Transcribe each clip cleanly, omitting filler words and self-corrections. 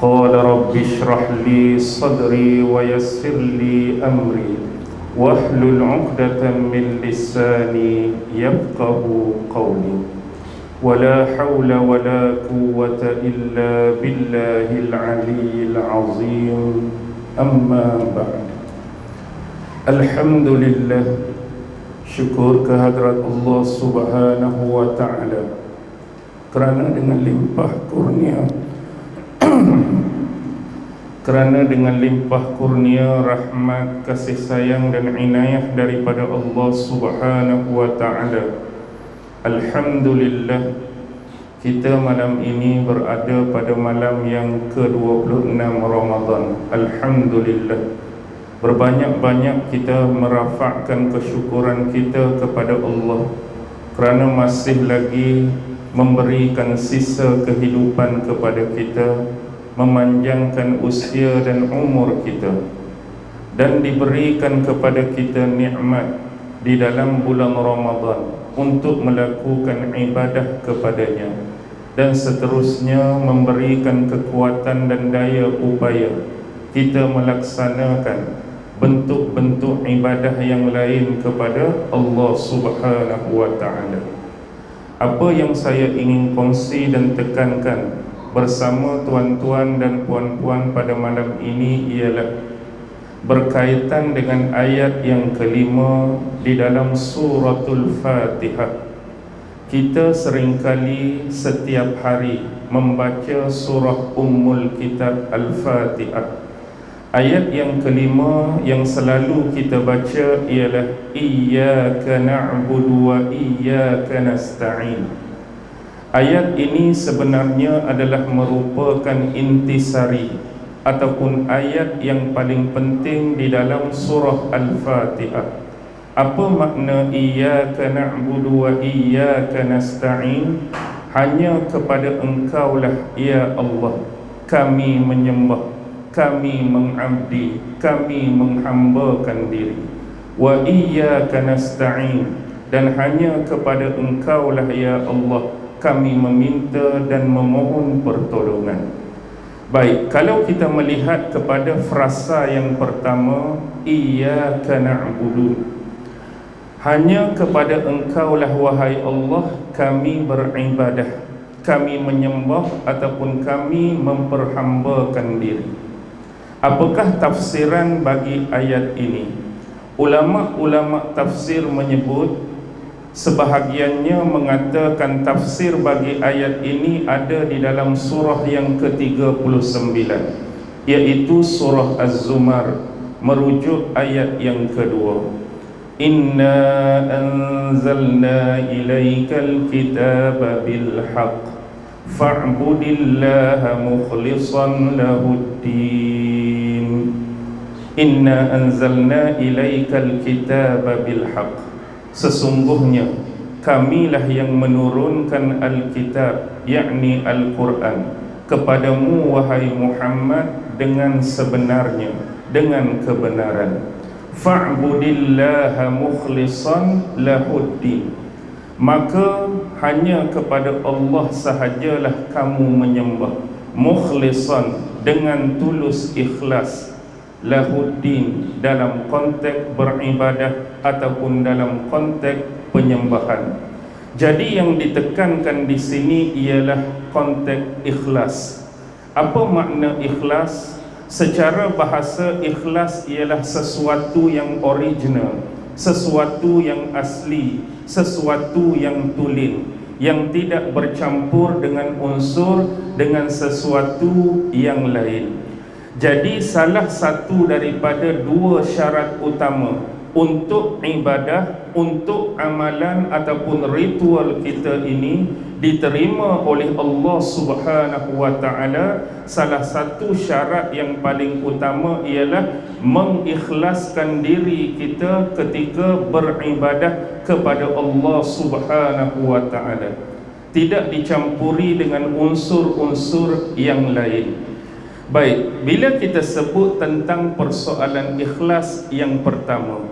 قال رب اشرح لي صدري ويسر لي أمري واحلل عقدة من لساني يفقه قولي ولا حول ولا قوة إلا بالله العلي العظيم أما بعد. Alhamdulillah, syukur kehadrat Allah Subhanahu wa ta'ala kerana dengan limpah kurnia kerana dengan limpah kurnia rahmat, kasih sayang dan inayah daripada Allah Subhanahu wa ta'ala, alhamdulillah, kita malam ini berada pada malam yang ke-26 Ramadan. Alhamdulillah, berbanyak-banyak kita merafakkan kesyukuran kita kepada Allah kerana masih lagi memberikan sisa kehidupan kepada kita, memanjangkan usia dan umur kita, dan diberikan kepada kita nikmat di dalam bulan Ramadan untuk melakukan ibadah kepadanya, dan seterusnya memberikan kekuatan dan daya upaya kita melaksanakan bentuk-bentuk ibadah yang lain kepada Allah Subhanahu wa ta'ala. Apa yang saya ingin kongsi dan tekankan bersama tuan-tuan dan puan-puan pada malam ini ialah berkaitan dengan ayat yang kelima di dalam suratul Fatihah. Kita seringkali setiap hari membaca surah Ummul Kitab Al-Fatihah. Ayat yang kelima yang selalu kita baca ialah Iyyaka na'budu wa iyyaka nasta'in. Ayat ini sebenarnya adalah merupakan intisari ataupun ayat yang paling penting di dalam surah Al-Fatihah. Apa makna Iyyaka na'budu wa iyyaka nasta'in? Hanya kepada Engkaulah ya Allah kami menyembah, kami mengabdi, kami menghambakan diri. Wa iyyaka nasta'in, dan hanya kepada Engkaulah ya Allah kami meminta dan memohon pertolongan. Baik, kalau kita melihat kepada frasa yang pertama, Iyyaka na'budu, hanya kepada Engkaulah wahai Allah kami beribadah, kami menyembah ataupun kami memperhambakan diri. Apakah tafsiran bagi ayat ini? Ulama-ulama tafsir menyebut, sebahagiannya mengatakan tafsir bagi ayat ini ada di dalam surah yang ke-39, iaitu surah Az-Zumar, merujuk ayat yang kedua. Inna anzalna ilaikal kitaba bilhaq fa'budillaha mukhlishan lahuddin. Inna anzalna ilaikal kitaba bilhaq, sesungguhnya kamilah yang menurunkan Alkitab, yakni Al-Quran, kepadamu wahai Muhammad dengan sebenarnya, dengan kebenaran. Fa'budillaha mukhlishan lahuddin, maka hanya kepada Allah sahajalah kamu menyembah, mukhlishan, dengan tulus ikhlas, lahuddin, dalam konteks beribadah ataupun dalam konteks penyembahan. Jadi yang ditekankan di sini ialah konteks ikhlas. Apa makna ikhlas? Secara bahasa, ikhlas ialah sesuatu yang original, sesuatu yang asli, sesuatu yang tulen, yang tidak bercampur dengan unsur dengan sesuatu yang lain. Jadi salah satu daripada dua syarat utama untuk ibadah, untuk amalan ataupun ritual kita ini diterima oleh Allah Subhanahu wa ta'ala, salah satu syarat yang paling utama ialah mengikhlaskan diri kita ketika beribadah kepada Allah Subhanahu wa ta'ala, tidak dicampuri dengan unsur-unsur yang lain. Baik, bila kita sebut tentang persoalan ikhlas yang pertama,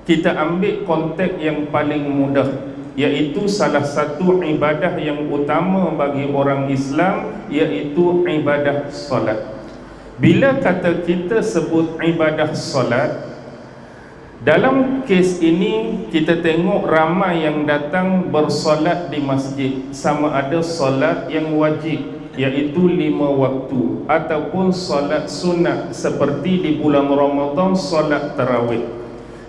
kita ambil konteks yang paling mudah, iaitu salah satu ibadah yang utama bagi orang Islam, iaitu ibadah solat. Bila kata kita sebut ibadah solat, dalam kes ini kita tengok ramai yang datang bersolat di masjid, sama ada solat yang wajib iaitu 5 waktu ataupun solat sunat seperti di bulan Ramadan solat tarawih.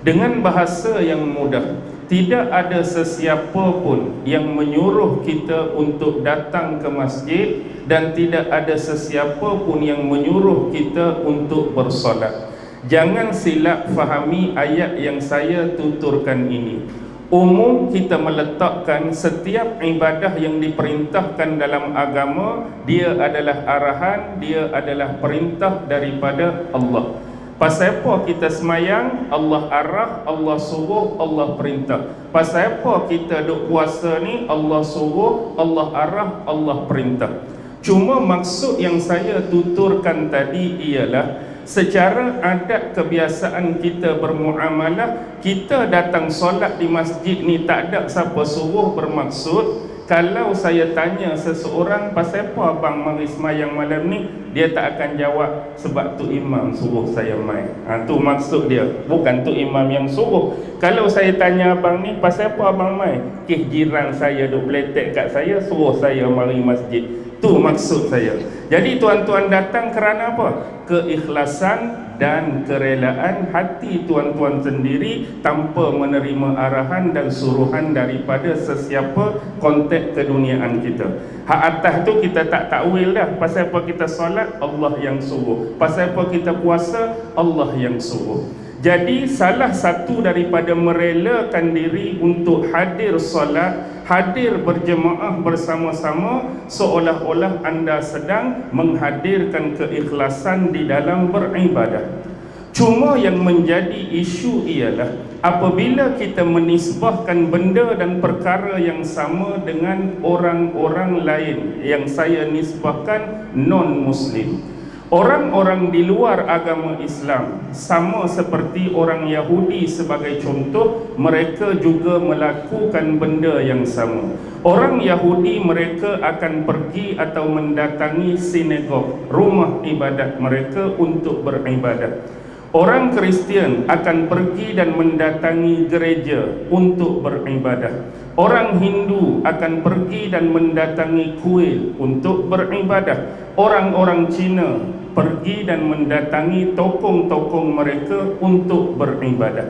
Dengan bahasa yang mudah, tidak ada sesiapa pun yang menyuruh kita untuk datang ke masjid, dan tidak ada sesiapa pun yang menyuruh kita untuk bersolat. Jangan silap fahami ayat yang saya tuturkan ini. Umum kita meletakkan setiap ibadah yang diperintahkan dalam agama, dia adalah arahan, dia adalah perintah daripada Allah. Pasal apa kita semayang? Allah arah, Allah suruh, Allah perintah. Pasal apa kita duk puasa ni? Allah suruh, Allah arah, Allah perintah. Cuma maksud yang saya tuturkan tadi ialah secara adat kebiasaan kita bermuamalah, kita datang solat di masjid ni tak ada siapa suruh. Bermaksud, kalau saya tanya seseorang, pasal apa abang mari semayang malam ni, dia tak akan jawab sebab tu imam suruh saya mai. Tu maksud dia, bukan tu imam yang suruh. Kalau saya tanya abang ni, pasal apa abang mai? Jiran saya duk beletek kat saya, suruh saya mari masjid. Tu maksud saya. Jadi tuan-tuan datang kerana apa? Keikhlasan dan kerelaan hati tuan-tuan sendiri tanpa menerima arahan dan suruhan daripada sesiapa konteks keduniaan kita. Hak atas tu kita tak takwil dah. Pasal apa kita solat? Allah yang suruh. Pasal apa kita puasa? Allah yang suruh. Jadi salah satu daripada merelakan diri untuk hadir solat, hadir berjemaah bersama-sama, seolah-olah anda sedang menghadirkan keikhlasan di dalam beribadah. Cuma yang menjadi isu ialah apabila kita menisbahkan benda dan perkara yang sama dengan orang-orang lain yang saya nisbahkan non-Muslim. Orang-orang di luar agama Islam, sama seperti orang Yahudi sebagai contoh, mereka juga melakukan benda yang sama. Orang Yahudi mereka akan pergi atau mendatangi sinagog, rumah ibadat mereka untuk beribadat. Orang Kristian akan pergi dan mendatangi gereja untuk beribadah. Orang Hindu akan pergi dan mendatangi kuil untuk beribadah. Orang-orang Cina pergi dan mendatangi tokong-tokong mereka untuk beribadah.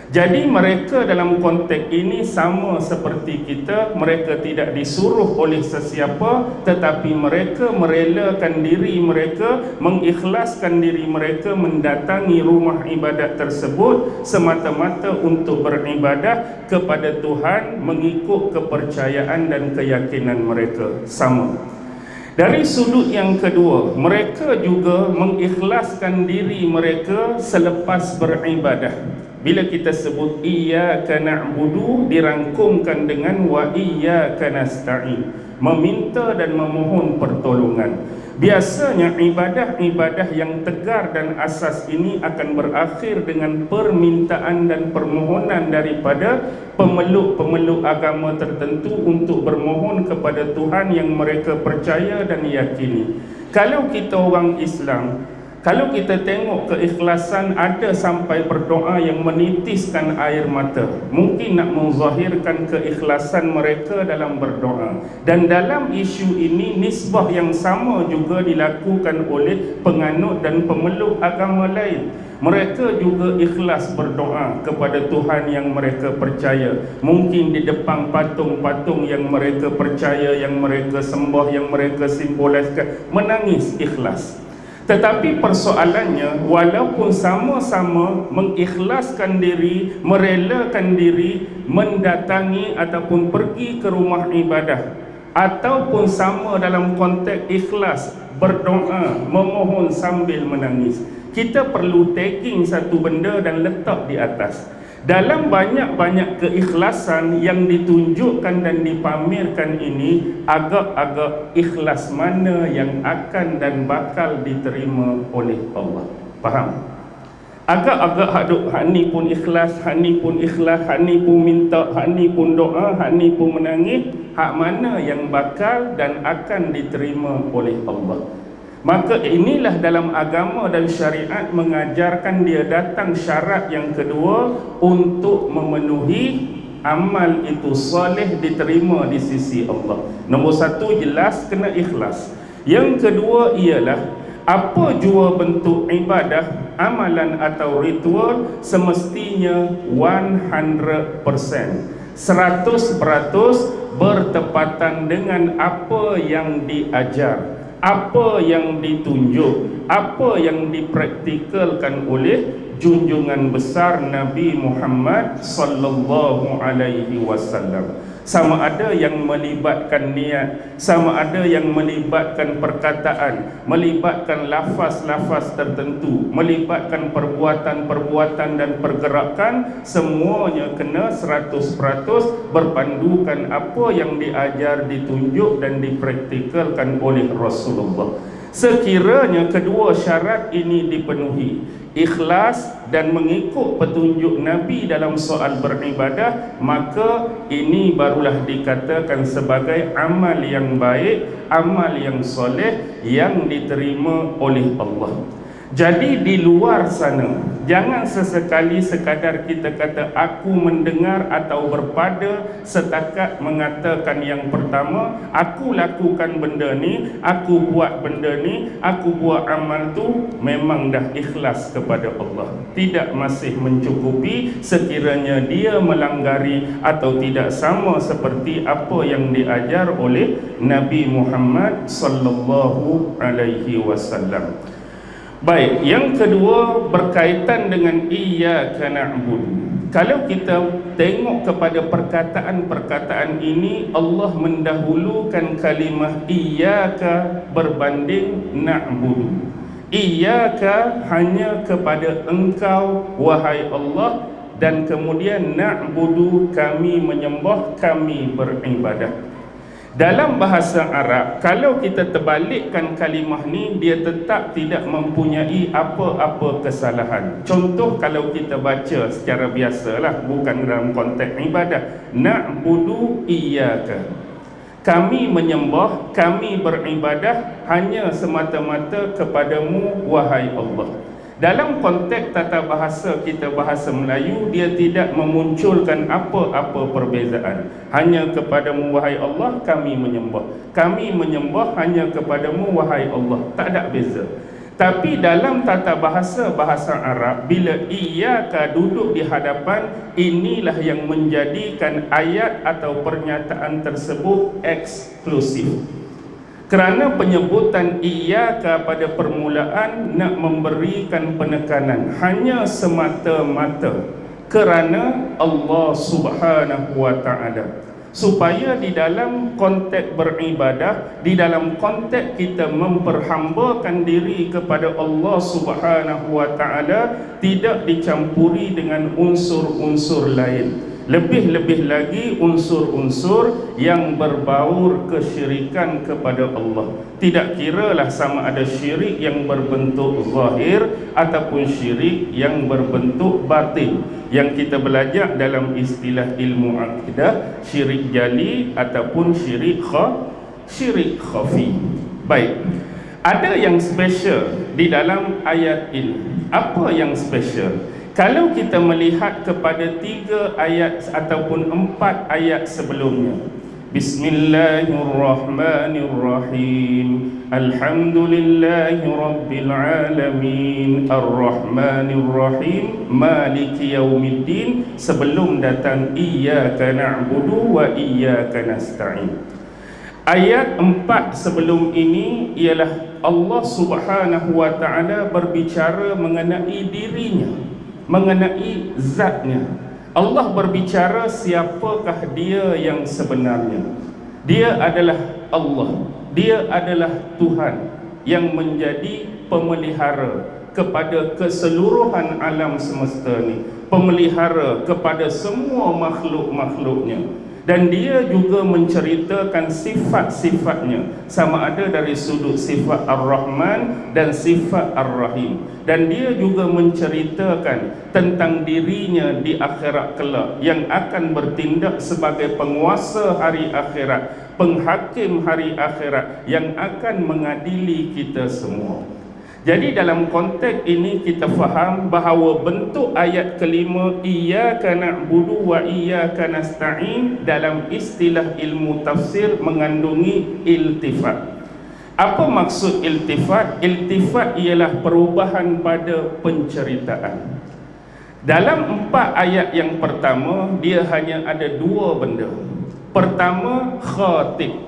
Jadi mereka dalam konteks ini sama seperti kita. Mereka tidak disuruh oleh sesiapa, tetapi mereka merelakan diri mereka, mengikhlaskan diri mereka mendatangi rumah ibadat tersebut semata-mata untuk beribadah kepada Tuhan mengikut kepercayaan dan keyakinan mereka. Sama. Dari sudut yang kedua, mereka juga mengikhlaskan diri mereka selepas beribadah. Bila kita sebut iyyaka na'budu, dirangkumkan dengan wa iyyaka nasta'in, meminta dan memohon pertolongan. Biasanya ibadah-ibadah yang tegar dan asas ini akan berakhir dengan permintaan dan permohonan daripada pemeluk-pemeluk agama tertentu untuk bermohon kepada Tuhan yang mereka percaya dan yakini. Kalau kita orang Islam, kalau kita tengok keikhlasan, ada sampai berdoa yang menitiskan air mata, mungkin nak menzahirkan keikhlasan mereka dalam berdoa. Dan dalam isu ini, nisbah yang sama juga dilakukan oleh penganut dan pemeluk agama lain. Mereka juga ikhlas berdoa kepada Tuhan yang mereka percaya. Mungkin di depan patung-patung yang mereka percaya, yang mereka sembah, yang mereka simboliskan, menangis ikhlas. Tetapi persoalannya, walaupun sama-sama mengikhlaskan diri, merelakan diri, mendatangi ataupun pergi ke rumah ibadah, ataupun sama dalam konteks ikhlas, berdoa, memohon sambil menangis, kita perlu tagging satu benda dan letak di atas. Dalam banyak-banyak keikhlasan yang ditunjukkan dan dipamerkan ini, agak-agak ikhlas mana yang akan dan bakal diterima oleh Allah? Faham? Agak-agak hak ni pun ikhlas, hak ni pun ikhlas, hak ni pun minta, hak ni pun doa, hak ni pun menangis, hak mana yang bakal dan akan diterima oleh Allah? Maka inilah dalam agama dan syariat mengajarkan dia datang syarat yang kedua untuk memenuhi amal itu soleh diterima di sisi Allah. Nombor satu jelas kena ikhlas. Yang kedua ialah apa jua bentuk ibadah, amalan atau ritual semestinya 100%, 100% bertepatan dengan apa yang diajar, apa yang ditunjuk, apa yang dipraktikalkan oleh junjungan besar Nabi Muhammad sallallahu alaihi wasallam. Sama ada yang melibatkan niat, sama ada yang melibatkan perkataan, melibatkan lafaz-lafaz tertentu, melibatkan perbuatan-perbuatan dan pergerakan, semuanya kena 100% berpandukan apa yang diajar, ditunjuk dan dipraktikalkan oleh Rasulullah. Sekiranya kedua syarat ini dipenuhi, ikhlas dan mengikut petunjuk Nabi dalam soal beribadah, maka ini barulah dikatakan sebagai amal yang baik, amal yang soleh yang diterima oleh Allah. Jadi di luar sana, jangan sesekali sekadar kita kata aku mendengar atau berpada setakat mengatakan yang pertama, aku lakukan benda ni, aku buat benda ni, aku buat amal tu, memang dah ikhlas kepada Allah. Tidak masih mencukupi sekiranya dia melanggari atau tidak sama seperti apa yang diajar oleh Nabi Muhammad sallallahu alaihi wasallam. Baik, yang kedua berkaitan dengan iyyaka na'budu. Kalau kita tengok kepada perkataan-perkataan ini, Allah mendahulukan kalimah iyyaka berbanding na'budu. Iyyaka hanya kepada engkau wahai Allah, dan kemudian na'budu kami menyembah, kami beribadah. Dalam bahasa Arab, kalau kita terbalikkan kalimah ni, dia tetap tidak mempunyai apa-apa kesalahan. Contoh kalau kita baca secara biasalah, bukan dalam konteks ibadah, na'budu iyyaka, kami menyembah, kami beribadah hanya semata-mata kepadamu wahai Allah. Dalam konteks tata bahasa kita, bahasa Melayu, dia tidak memunculkan apa-apa perbezaan. Hanya kepadamu wahai Allah kami menyembah, kami menyembah hanya kepadamu wahai Allah, tak ada beza. Tapi dalam tata bahasa, bahasa Arab, bila iyyaka duduk di hadapan, inilah yang menjadikan ayat atau pernyataan tersebut eksklusif. Kerana penyebutan iyyaka pada permulaan nak memberikan penekanan hanya semata-mata kerana Allah Subhanahu wa ta'ala, supaya di dalam konteks beribadah, di dalam konteks kita memperhambakan diri kepada Allah Subhanahu wa ta'ala, tidak dicampuri dengan unsur-unsur lain. Lebih-lebih lagi unsur-unsur yang berbaur kesyirikan kepada Allah. Tidak kiralah sama ada syirik yang berbentuk zahir ataupun syirik yang berbentuk batin, yang kita belajar dalam istilah ilmu akidah, syirik jali ataupun syirik khafi. Baik, ada yang special di dalam ayat ini. Apa yang special? Kalau kita melihat kepada 3 ayat ataupun 4 ayat sebelumnya, Bismillahirrahmanirrahim, Alhamdulillahi Rabbil Alamin, Ar-Rahmanirrahim, Maliki Yaumiddin, sebelum datang Iyyaka na'budu wa Iyyaka nasta'in. Ayat 4 sebelum ini ialah Allah Subhanahu wa ta'ala berbicara mengenai dirinya, mengenai zatnya. Allah berbicara siapakah dia yang sebenarnya. Dia adalah Allah, dia adalah Tuhan yang menjadi pemelihara kepada keseluruhan alam semesta ni, pemelihara kepada semua makhluk-makhluknya. dan dia juga menceritakan sifat-sifatnya, sama ada dari sudut sifat Ar-Rahman dan sifat Ar-Rahim. Dan dia juga menceritakan tentang dirinya di akhirat kelak, yang akan bertindak sebagai penguasa hari akhirat, penghakim hari akhirat, yang akan mengadili kita semua. Jadi dalam konteks ini kita faham bahawa bentuk ayat kelima iyyaka na'budu wa iyyaka nasta'in dalam istilah ilmu tafsir mengandungi iltifat. Apa maksud iltifat? Iltifat ialah perubahan pada penceritaan. Dalam 4 ayat yang pertama, dia hanya ada 2 benda. Pertama, khatib.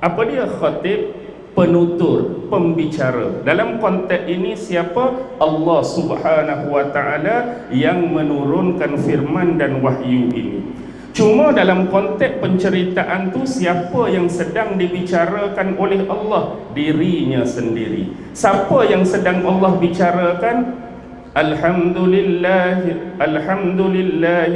Apa dia khatib? Penutur, pembicara. Dalam konteks ini siapa? Allah Subhanahu wa taala yang menurunkan firman dan wahyu ini. Cuma dalam konteks penceritaan tu, siapa yang sedang dibicarakan oleh Allah? Dirinya sendiri. Siapa yang sedang Allah bicarakan? Alhamdulillahi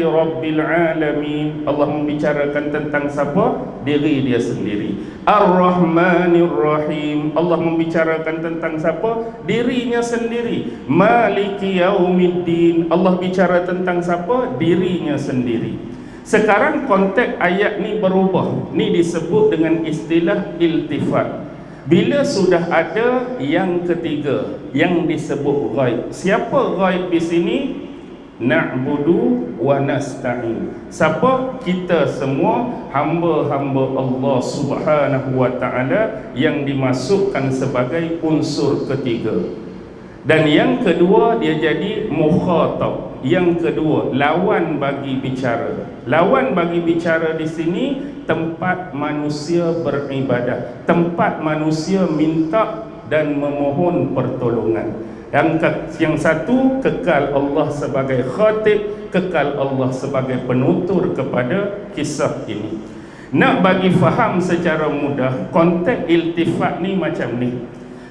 Rabbil Alamin. Allah membicarakan tentang siapa? Diri dia sendiri. Ar-Rahmanir Rahim. Allah membicarakan tentang siapa? Dirinya sendiri. Maliki Yaumiddin. Allah bicara tentang siapa? Dirinya sendiri. Sekarang konteks ayat ni berubah. Ni disebut dengan istilah iltifat. Bila sudah ada yang ketiga yang disebut ghaib. Siapa ghaib di sini? Na'budu wa nasta'in. Siapa? Kita semua hamba-hamba Allah Subhanahu wa taala yang dimasukkan sebagai unsur ketiga. Dan yang kedua, dia jadi mukhatab. Yang kedua, lawan bagi bicara. Lawan bagi bicara di sini tempat manusia beribadah, tempat manusia minta dan memohon pertolongan. Yang satu, kekal Allah sebagai khatib, kekal Allah sebagai penutur kepada kisah ini. Nak bagi faham secara mudah, konteks iltifat ni macam ni.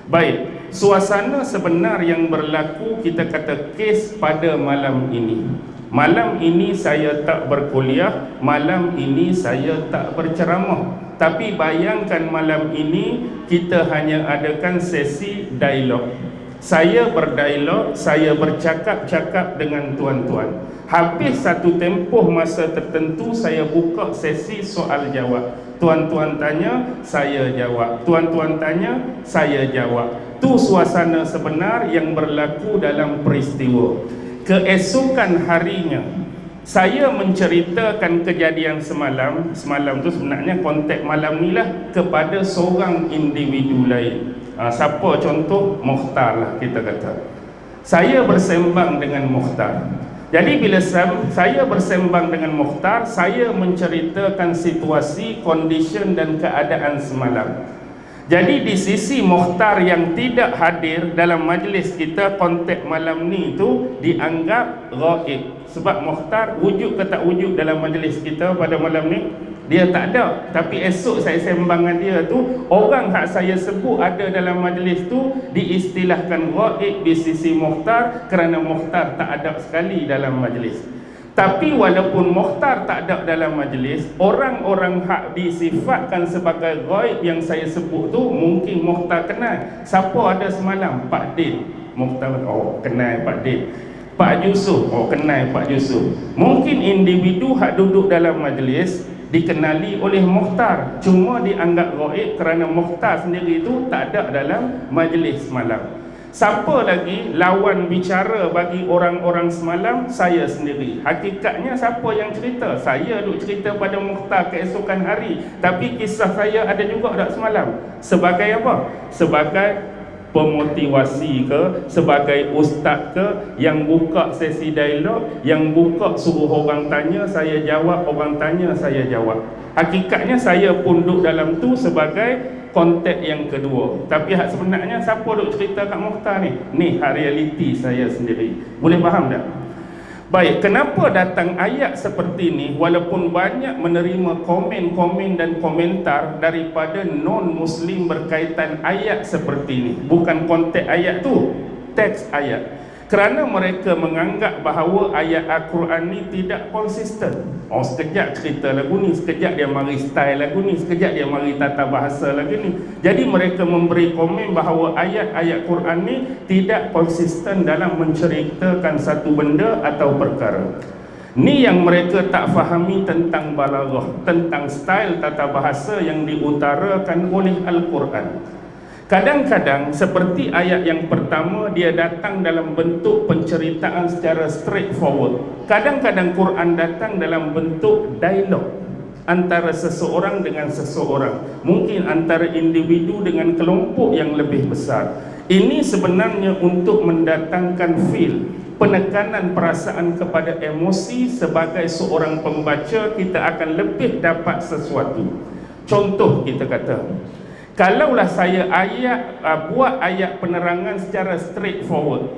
Baik, suasana sebenar yang berlaku, kita kata kes pada malam ini. Malam ini saya tak berkuliah, malam ini saya tak berceramah. Tapi bayangkan malam ini kita hanya adakan sesi dialog. Saya berdialog, saya bercakap-cakap dengan tuan-tuan. Habis satu tempoh masa tertentu, saya buka sesi soal jawab. Tuan-tuan tanya, saya jawab. Tuan-tuan tanya, saya jawab. Tu suasana sebenar yang berlaku dalam peristiwa. Keesokan harinya, saya menceritakan kejadian semalam. Semalam tu sebenarnya konteks malam ni lah kepada seorang individu lain. Siapa? Contoh Mukhtar lah kita kata. Saya bersembang dengan Mukhtar. Jadi bila saya bersembang dengan Mukhtar, saya menceritakan situasi, condition dan keadaan semalam. Jadi di sisi Mukhtar yang tidak hadir dalam majlis kita, konteks malam ni tu dianggap ghaib. Sebab Mukhtar wujud ke tak wujud dalam majlis kita pada malam ni, dia tak ada. Tapi esok saya sembang dengan dia tu, orang hak saya sebut ada dalam majlis tu diistilahkan ghaib di sisi Mukhtar, kerana Mukhtar tak ada sekali dalam majlis. Tapi walaupun Mukhtar tak ada dalam majlis, orang-orang hak disifatkan sebagai ghaib yang saya sebut tu, mungkin Mukhtar kenal. Siapa ada semalam? Pak Din. Mukhtar, oh kenal Pak Din. Pak Yusuf, oh kenal Pak Yusuf. Mungkin individu hak duduk dalam majlis dikenali oleh Mukhtar, cuma dianggap ghaib kerana Mukhtar sendiri tu tak ada dalam majlis semalam. Siapa lagi lawan bicara bagi orang-orang semalam? Saya sendiri. Hakikatnya siapa yang cerita? Saya duk cerita pada Mukhtar keesokan hari, tapi kisah saya ada juga tak semalam. Sebagai apa? Sebagai pemotivasi ke, sebagai ustaz ke, yang buka sesi dialog, yang buka suruh orang tanya saya jawab, orang tanya saya jawab. Hakikatnya saya pun duduk dalam tu sebagai konteks yang kedua. Tapi hak sebenarnya siapa duk cerita kat Mukhtar ni? Ni hak realiti saya sendiri. Boleh faham tak? Baik, kenapa datang ayat seperti ni walaupun banyak menerima komen-komen dan komentar daripada non-Muslim berkaitan ayat seperti ni? Bukan konteks ayat tu, teks ayat. Kerana mereka menganggap bahawa ayat Al-Quran ni tidak konsisten. Sekejap cerita lagu ni, sekejap dia mari style lagu ni, sekejap dia mari tata bahasa lagu ni. Jadi mereka memberi komen bahawa ayat-ayat Quran ni tidak konsisten dalam menceritakan satu benda atau perkara. Ni yang mereka tak fahami tentang balaghah, tentang style tata bahasa yang diutarakan oleh Al-Quran. Kadang-kadang seperti ayat yang pertama, dia datang dalam bentuk penceritaan secara straightforward. Kadang-kadang Quran datang dalam bentuk dialog antara seseorang dengan seseorang, mungkin antara individu dengan kelompok yang lebih besar. Ini sebenarnya untuk mendatangkan feel, penekanan perasaan kepada emosi. Sebagai seorang pembaca, kita akan lebih dapat sesuatu. Contoh, kita kata, kalaulah saya buat ayat penerangan secara straightforward.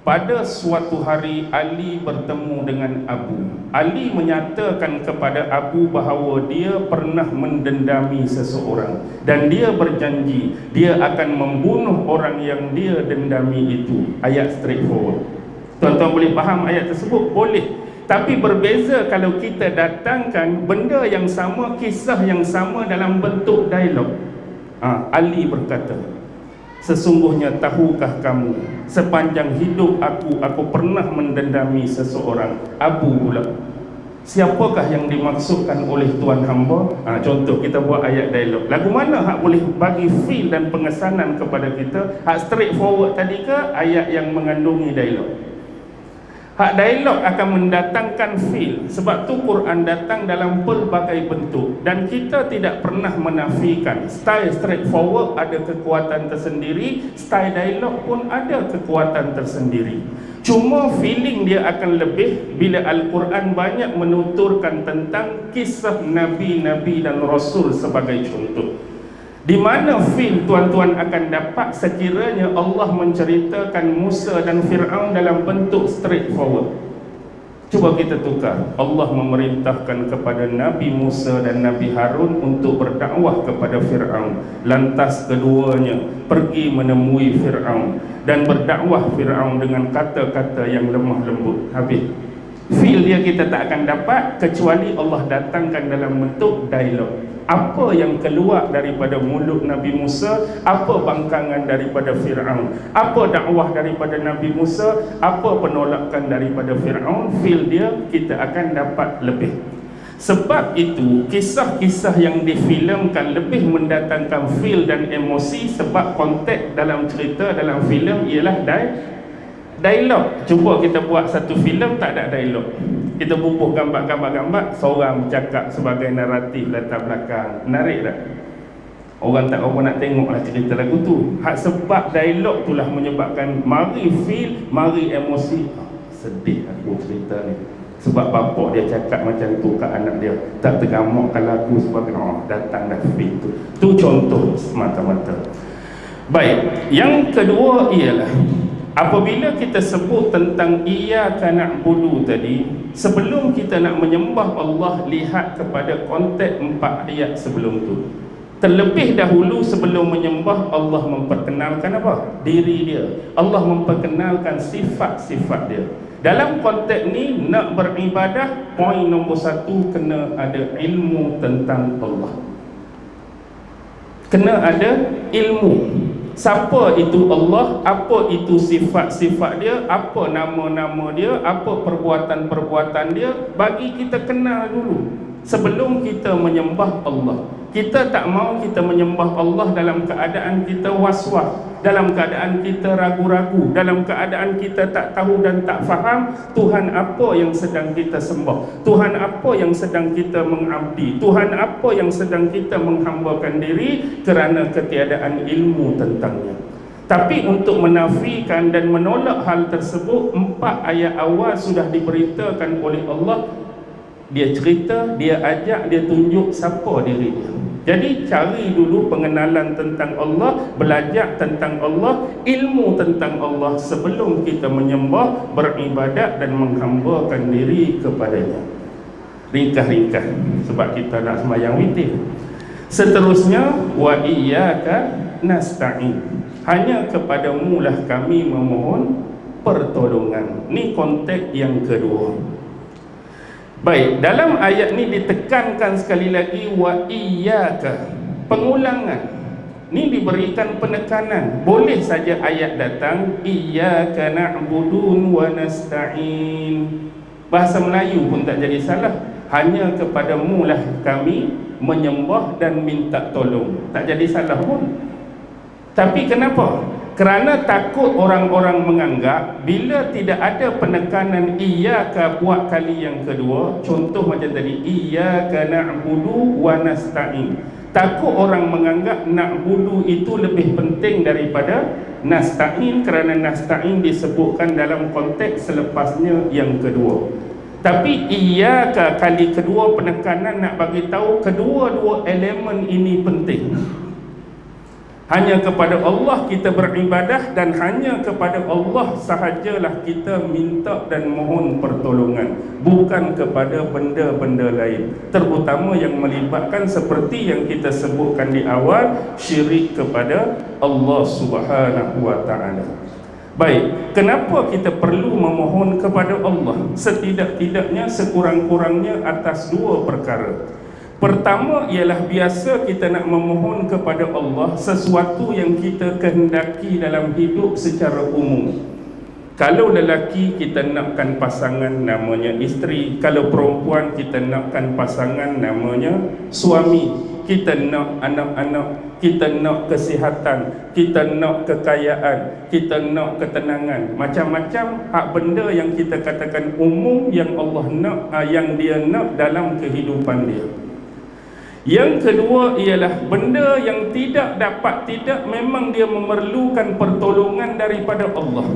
Pada suatu hari Ali bertemu dengan Abu. Ali menyatakan kepada Abu bahawa dia pernah mendendami seseorang, dan dia berjanji dia akan membunuh orang yang dia dendami itu. Ayat straightforward. Tuan-tuan boleh faham ayat tersebut? Boleh. Tapi berbeza kalau kita datangkan benda yang sama, kisah yang sama dalam bentuk dialog. Ali berkata, sesungguhnya tahukah kamu, sepanjang hidup aku pernah mendendami seseorang. Abu pula, siapakah yang dimaksudkan oleh Tuan hamba? Contoh, kita buat ayat dialog. Lagu mana hak boleh bagi feel dan pengesanan kepada kita? Hak straightforward tadi ke ayat yang mengandungi dialog? Hak dialog akan mendatangkan feel. Sebab tu Quran datang dalam pelbagai bentuk, dan kita tidak pernah menafikan style straightforward ada kekuatan tersendiri, style dialog pun ada kekuatan tersendiri. Cuma feeling dia akan lebih bila Al-Quran banyak menuturkan tentang kisah Nabi-Nabi dan Rasul sebagai contoh. Di mana feel tuan-tuan akan dapat sekiranya Allah menceritakan Musa dan Fir'aun dalam bentuk straightforward. Cuba kita tukar. Allah memerintahkan kepada Nabi Musa dan Nabi Harun untuk berdakwah kepada Fir'aun. Lantas keduanya pergi menemui Fir'aun dan berdakwah Fir'aun dengan kata-kata yang lemah lembut. Habis. Feel dia kita tak akan dapat kecuali Allah datangkan dalam bentuk dialog. Apa yang keluar daripada mulut Nabi Musa, apa bangkangan daripada Fir'aun, apa dakwah daripada Nabi Musa, apa penolakan daripada Fir'aun, feel dia kita akan dapat lebih. Sebab itu kisah-kisah yang difilmkan lebih mendatangkan feel dan emosi, sebab konteks dalam cerita dalam filem ialah dialog. Cuba kita buat satu filem tak ada dialog. Kita bubuh gambar-gambar, seorang bercakap sebagai naratif latar belakang. Menarik tak? Orang tak apa nak tengoklah cerita lagu tu. Hak sebab dialog itulah menyebabkan mari feel, mari emosi. Sedih aku cerita ni. Sebab bapak dia cakap macam tu kat anak dia, tak tergamakkan lagu sebab datang dah feel tu. Tu contoh semata-mata. Baik, yang kedua ialah apabila kita sebut tentang iyyaka na'budu tadi, sebelum kita nak menyembah Allah, lihat kepada konteks 4 ayat sebelum tu. Terlebih dahulu sebelum menyembah, Allah memperkenalkan apa? Diri dia. Allah memperkenalkan sifat-sifat dia. Dalam konteks ni, nak beribadah, poin nombor 1, kena ada ilmu tentang Allah. Kena ada ilmu. Siapa itu Allah, apa itu sifat-sifat dia, apa nama-nama dia, apa perbuatan-perbuatan dia, bagi kita kenal dulu sebelum kita menyembah Allah. Kita tak mau kita menyembah Allah dalam keadaan kita was-was, dalam keadaan kita ragu-ragu, dalam keadaan kita tak tahu dan tak faham Tuhan apa yang sedang kita sembah, Tuhan apa yang sedang kita mengabdi, Tuhan apa yang sedang kita menghambakan diri, kerana ketiadaan ilmu tentangnya. Tapi untuk menafikan dan menolak hal tersebut, 4 ayat awal sudah diberitakan oleh Allah. Dia cerita, dia ajak, dia tunjuk siapa diri dia. Jadi cari dulu pengenalan tentang Allah, belajar tentang Allah, ilmu tentang Allah sebelum kita menyembah, beribadat dan menghambakan diri kepadanya. Ringkas-ringkas sebab kita nak sembahyang witir. Seterusnya, wa iyyaka nasta'in. Hanya kepadamu lah kami memohon pertolongan. Ni konteks yang kedua. Baik, dalam ayat ni ditekankan sekali lagi wa iyyaka, pengulangan. Ni diberikan penekanan. Boleh saja ayat datang iyyaka na'budun wa nasta'in. Bahasa Melayu pun tak jadi salah. Hanya kepadamu lah kami menyembah dan minta tolong. Tak jadi salah pun. Tapi kenapa? Kerana takut orang-orang menganggap bila tidak ada penekanan iyyaka buat kali yang kedua, contoh macam tadi iyyaka na'budu wa nasta'in, takut orang menganggap na'budu itu lebih penting daripada nasta'in, kerana nasta'in disebutkan dalam konteks selepasnya yang kedua. Tapi iyyaka kali kedua penekanan nak bagi tahu kedua-dua elemen ini penting. Hanya kepada Allah kita beribadah dan hanya kepada Allah sahajalah kita minta dan mohon pertolongan, bukan kepada benda-benda lain, terutama yang melibatkan seperti yang kita sebutkan di awal, syirik kepada Allah Subhanahu wa taala. Baik, kenapa kita perlu memohon kepada Allah? Setidak-tidaknya sekurang-kurangnya atas dua perkara. Pertama ialah biasa kita nak memohon kepada Allah sesuatu yang kita kehendaki dalam hidup secara umum. Kalau lelaki kita nakkan pasangan namanya isteri, kalau perempuan kita nakkan pasangan namanya suami, kita nak anak-anak, kita nak kesihatan, kita nak kekayaan, kita nak ketenangan, macam-macam hak benda yang kita katakan umum yang Allah nak, yang dia nak dalam kehidupan dia. Yang kedua ialah benda yang tidak memang dia memerlukan pertolongan daripada Allah.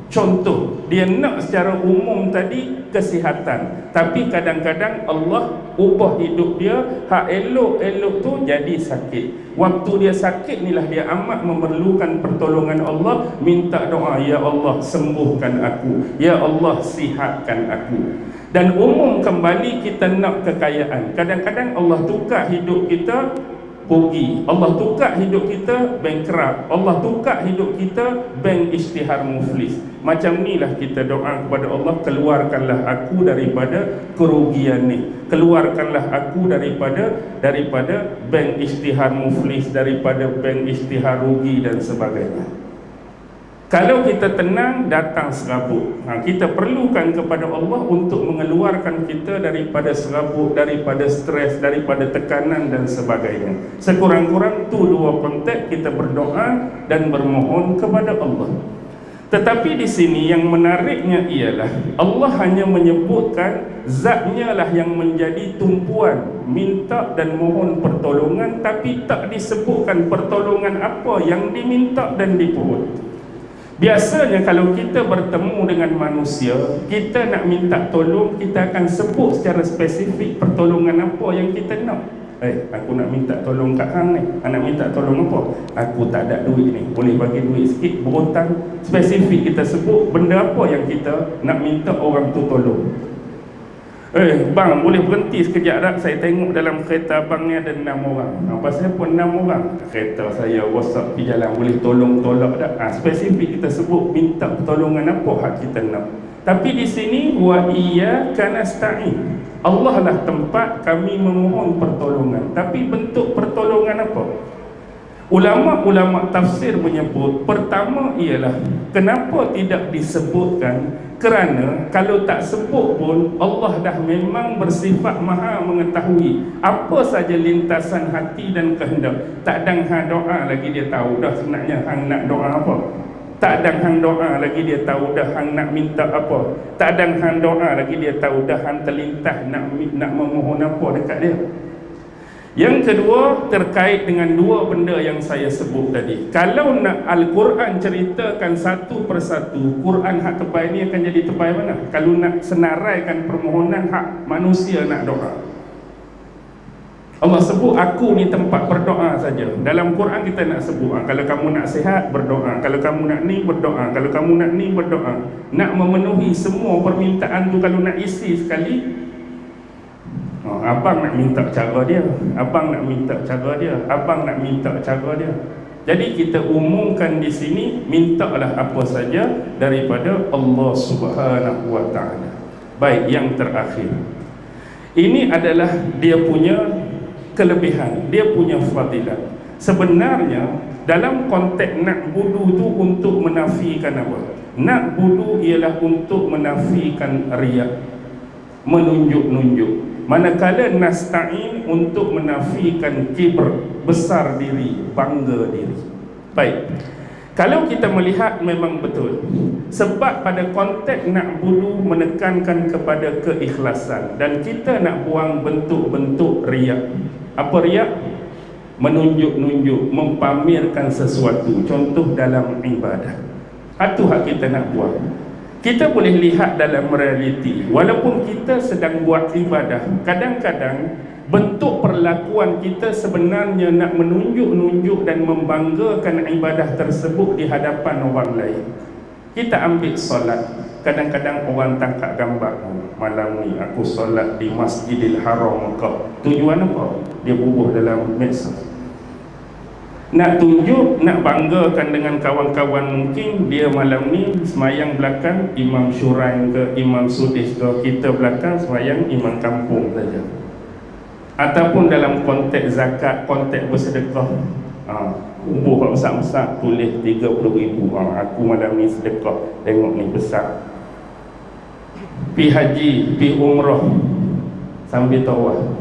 Contoh, dia nak secara umum tadi kesihatan, tapi kadang-kadang Allah ubah hidup dia, hak elok-elok tu jadi sakit. Waktu dia sakit inilah dia amat memerlukan pertolongan Allah, minta doa, ya Allah sembuhkan aku, ya Allah sihatkan aku. Dan umum kembali kita nak kekayaan. Kadang-kadang Allah tukar hidup kita rugi, Allah tukar hidup kita bankrupt, Allah tukar hidup kita bank isytihar muflis. Macam inilah kita doa kepada Allah, keluarkanlah aku daripada kerugian ni, keluarkanlah aku daripada bank isytihar muflis, daripada bank isytihar rugi dan sebagainya. Kalau kita tenang, datang serabut. Kita perlukan kepada Allah untuk mengeluarkan kita daripada serabut, daripada stres, daripada tekanan dan sebagainya. Sekurang-kurang tu dua konteks kita berdoa dan bermohon kepada Allah. Tetapi di sini yang menariknya ialah Allah hanya menyebutkan zatnya lah yang menjadi tumpuan minta dan mohon pertolongan, tapi tak disebutkan pertolongan apa yang diminta dan dipohon. Biasanya kalau kita bertemu dengan manusia, kita nak minta tolong, kita akan sebut secara spesifik pertolongan apa yang kita nak. Aku nak minta tolong kat hang ni. Nak minta tolong apa? Aku tak ada duit ni, boleh bagi duit sikit, berhutang. Spesifik kita sebut benda apa yang kita nak minta orang tu tolong. Bang, boleh berhenti sekejap tak? Saya tengok dalam kereta abang ni ada 6 orang. Pasal apa 6 orang? Kereta saya rosak pergi jalan, boleh tolong tolak tak? Spesifik kita sebut minta pertolongan apa hak kita nak. Tapi di sini wa iyyaka nasta'in, Allah lah tempat kami memohon pertolongan. Tapi bentuk pertolongan apa? Ulama-ulama tafsir menyebut, pertama ialah kenapa tidak disebutkan, kerana kalau tak sebut pun Allah dah memang bersifat maha mengetahui apa saja lintasan hati dan kehendak. Tak ada hang doa lagi dia tahu dah sebenarnya hang nak doa apa. Tak ada hang doa lagi dia tahu dah hang nak minta apa. Tak ada hang doa lagi dia tahu dah hang terlintas nak memohon apa dekat dia. Yang kedua, terkait dengan dua benda yang saya sebut tadi. Kalau nak Al-Quran ceritakan satu persatu, Quran hak terbaik ni akan jadi terbaik mana? Kalau nak senaraikan permohonan hak manusia nak doa, Allah sebut aku ni tempat berdoa saja. Dalam Quran kita nak sebut, kalau kamu nak sihat berdoa, kalau kamu nak ni berdoa, kalau kamu nak ni berdoa. Nak memenuhi semua permintaan tu, kalau nak isi sekali, abang nak minta cara dia, abang nak minta cara dia, abang nak minta cara dia. Jadi kita umumkan di sini, mintalah apa saja daripada Allah Subhanahu wa taala. Baik, yang terakhir, ini adalah dia punya kelebihan, dia punya fadilat. Sebenarnya dalam konteks nak budu tu untuk menafikan apa? Nak budu ialah untuk menafikan riya, menunjuk-nunjuk. Manakala nasta'in untuk menafikan kibr, besar diri, bangga diri. Baik, kalau kita melihat memang betul, sebab pada konteks nak budu menekankan kepada keikhlasan, dan kita nak buang bentuk-bentuk riya. Apa riya? Menunjuk-nunjuk, mempamerkan sesuatu. Contoh dalam ibadah, itu hak kita nak buang. Kita boleh lihat dalam realiti, walaupun kita sedang buat ibadah, kadang-kadang bentuk perlakuan kita sebenarnya nak menunjuk-nunjuk dan membanggakan ibadah tersebut di hadapan orang lain. Kita ambil solat, kadang-kadang orang tangkap gambar, malam ni aku solat di Masjidil Haram Mekah. Tujuan apa? Dia bubuh dalam medsos. Nak tunjuk, nak banggakan dengan kawan-kawan, mungkin dia malam ni semayang belakang Imam Syurain ke Imam Sudis ke, kita belakang semayang Imam Kampung saja. Ataupun dalam konteks zakat, konteks bersedekah, kubuh besar-besar tulis 30,000, aku malam ni sedekah, tengok ni besar. Pi haji, pi umrah sambil tawaf.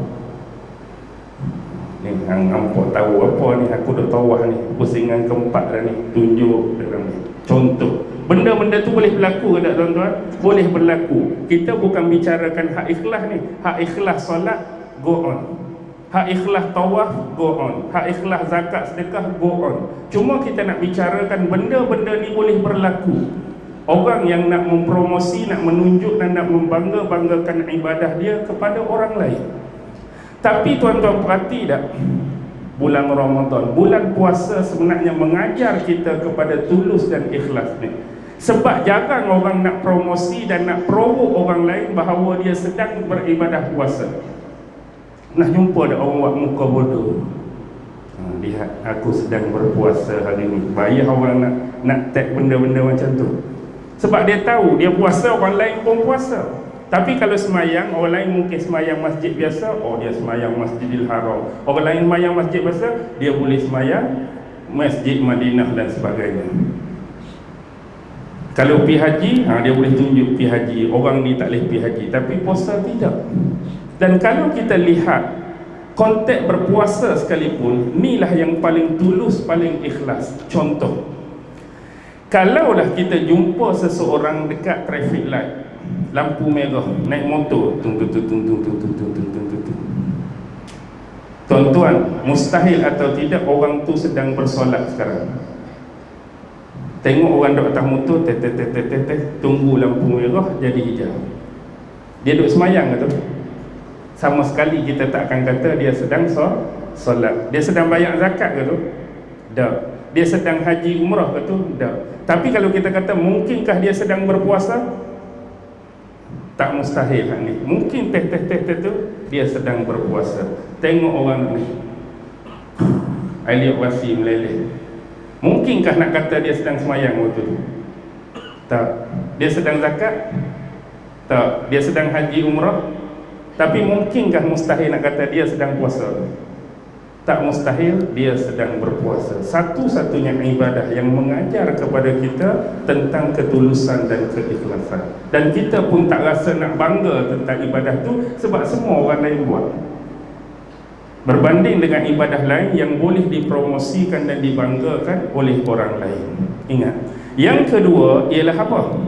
Ni hampa tahu apa ni, aku dah tawaf ni, pusingan keempat dah ni, tunjuk dalam ni. Contoh, benda-benda tu boleh berlaku ke tak tuan-tuan? Boleh berlaku. Kita bukan bicarakan hak ikhlas ni. Hak ikhlas solat, go on. Hak ikhlas tawaf, go on. Hak ikhlas zakat sedekah, go on. Cuma kita nak bicarakan benda-benda ni boleh berlaku. Orang yang nak mempromosi, nak menunjuk dan nak membangga-banggakan ibadah dia kepada orang lain. Tapi tuan-tuan perhati tak, bulan Ramadan, bulan puasa sebenarnya mengajar kita kepada tulus dan ikhlas ni. Sebab jarang orang nak promosi dan nak provoke orang lain bahawa dia sedang beribadah puasa. Nah, jumpa ada orang buat muka bodoh, lihat aku sedang berpuasa hari ni. Bayar orang nak tag benda-benda macam tu. Sebab dia tahu dia puasa, orang lain pun puasa. Tapi kalau semayang, orang lain mungkin semayang masjid biasa, dia semayang Masjidil Haram. Orang lain semayang masjid biasa, dia boleh semayang Masjid Madinah dan sebagainya. Kalau pergi haji, dia boleh tunjuk pergi haji. Orang ni tak boleh pergi haji, tapi puasa tidak. Dan kalau kita lihat konteks berpuasa sekalipun, inilah yang paling tulus, paling ikhlas. Contoh, kalaulah kita jumpa seseorang dekat traffic light, lampu merah, naik motor, tuan-tuan, mustahil atau tidak orang tu sedang bersolat sekarang. Tengok orang duduk atas motor, tunggu lampu merah jadi hijau. Dia duduk semayang ke tu? Sama sekali kita tak akan kata dia sedang solat. Dia sedang bayar zakat ke tu? Tak. Dia sedang haji umrah ke tu? Tak. Tapi kalau kita kata mungkinkah dia sedang berpuasa? Tak mustahil hak ni. Mungkin teh tu dia sedang berpuasa. Tengok orang ni, Aliat wasi meleleh. Mungkinkah nak kata dia sedang semayang waktu tu? Tak. Dia sedang zakat? Tak. Dia sedang haji umrah? Tapi mungkinkah mustahil nak kata dia sedang puasa? Tak mustahil, dia sedang berpuasa. Satu-satunya ibadah yang mengajar kepada kita tentang ketulusan dan keikhlasan. Dan kita pun tak rasa nak bangga tentang ibadah tu, sebab semua orang lain buat. Berbanding dengan ibadah lain yang boleh dipromosikan dan dibanggakan oleh orang lain. Ingat, yang kedua ialah apa?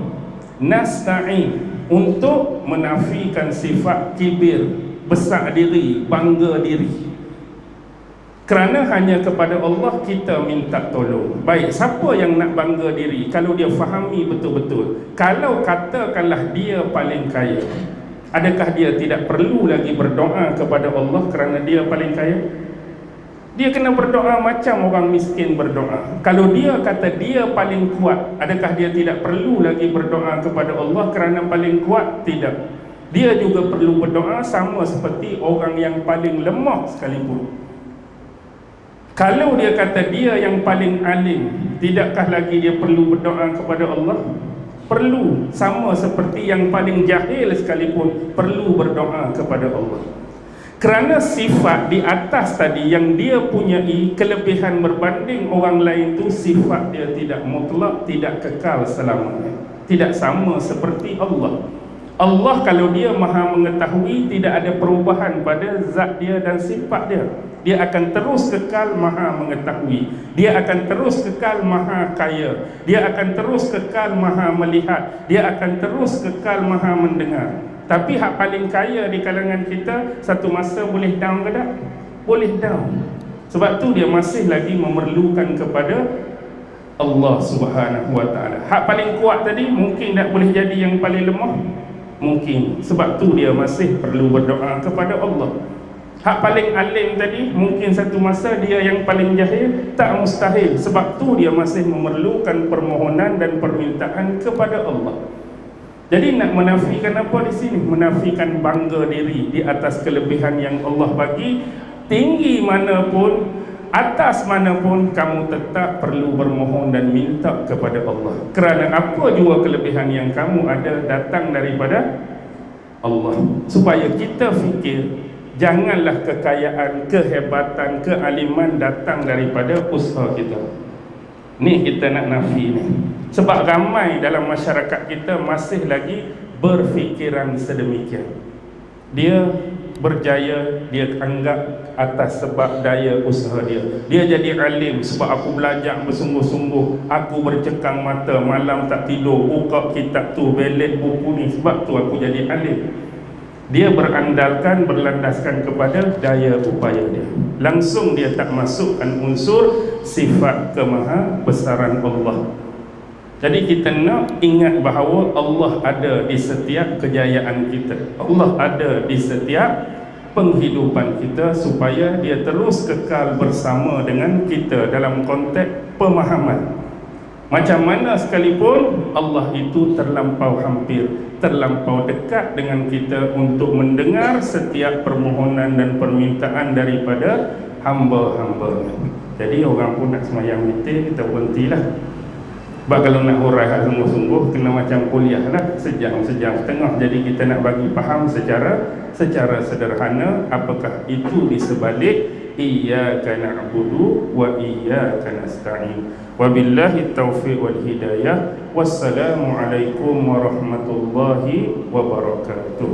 Nasta'in, untuk menafikan sifat kibir, besar diri, bangga diri. Kerana hanya kepada Allah kita minta tolong. Baik, siapa yang nak bangga diri? Kalau dia fahami betul-betul, kalau katakanlah dia paling kaya, adakah dia tidak perlu lagi berdoa kepada Allah kerana dia paling kaya? Dia kena berdoa macam orang miskin berdoa. Kalau dia kata dia paling kuat, adakah dia tidak perlu lagi berdoa kepada Allah kerana paling kuat? Tidak. Dia juga perlu berdoa sama seperti orang yang paling lemah sekalipun. Kalau dia kata dia yang paling alim, tidakkah lagi dia perlu berdoa kepada Allah? Perlu, sama seperti yang paling jahil sekalipun perlu berdoa kepada Allah. Kerana sifat di atas tadi yang dia punyai kelebihan berbanding orang lain tu, sifat dia tidak mutlak, tidak kekal selamanya. Tidak sama seperti Allah. Allah kalau dia maha mengetahui, tidak ada perubahan pada zat dia dan sifat dia. Dia akan terus kekal maha mengetahui. Dia akan terus kekal maha kaya. Dia akan terus kekal maha melihat. Dia akan terus kekal maha mendengar. Tapi hak paling kaya di kalangan kita, satu masa boleh down ke tak? Boleh down. Sebab tu dia masih lagi memerlukan kepada Allah Subhanahu Wa Taala. Hak paling kuat tadi mungkin tak boleh jadi yang paling lemah. Mungkin. Sebab tu dia masih perlu berdoa kepada Allah. Hak paling alim tadi mungkin satu masa dia yang paling jahil. Tak mustahil. Sebab tu dia masih memerlukan permohonan dan permintaan kepada Allah. Jadi nak menafikan apa di sini? Menafikan bangga diri di atas kelebihan yang Allah bagi. Tinggi manapun, atas manapun, kamu tetap perlu bermohon dan minta kepada Allah. Kerana apa jua kelebihan yang kamu ada datang daripada Allah. Supaya kita fikir, janganlah kekayaan, kehebatan, kealiman datang daripada usaha kita. Ni kita nak nafi ni. Sebab ramai dalam masyarakat kita masih lagi berfikiran sedemikian. Dia berjaya, dia anggap atas sebab daya usaha dia. Dia jadi alim sebab aku belajar bersungguh-sungguh, aku bercekang mata, malam tak tidur, buka kitab tu, belik buku ni, sebab tu aku jadi alim. Dia berandalkan, berlandaskan kepada daya upaya dia. Langsung dia tak masukkan unsur sifat kemaha besaran Allah. Jadi kita nak ingat bahawa Allah ada di setiap kejayaan kita. Allah ada di setiap penghidupan kita supaya dia terus kekal bersama dengan kita dalam konteks pemahaman. Macam mana sekalipun Allah itu terlampau hampir, terlampau dekat dengan kita untuk mendengar setiap permohonan dan permintaan daripada hamba-hamba. Jadi orang pun nak semayang witir, kita berhentilah. Sebab kalau nak hurai sungguh-sungguh, kena macam kuliah lah, sejam setengah. Jadi kita nak bagi faham secara sederhana apakah itu di sebalik iyyaka na'budu wa iyyaka nasta'in. Wabillahi taufiq wal hidayah. Wassalamu alaikum warahmatullahi wabarakatuh.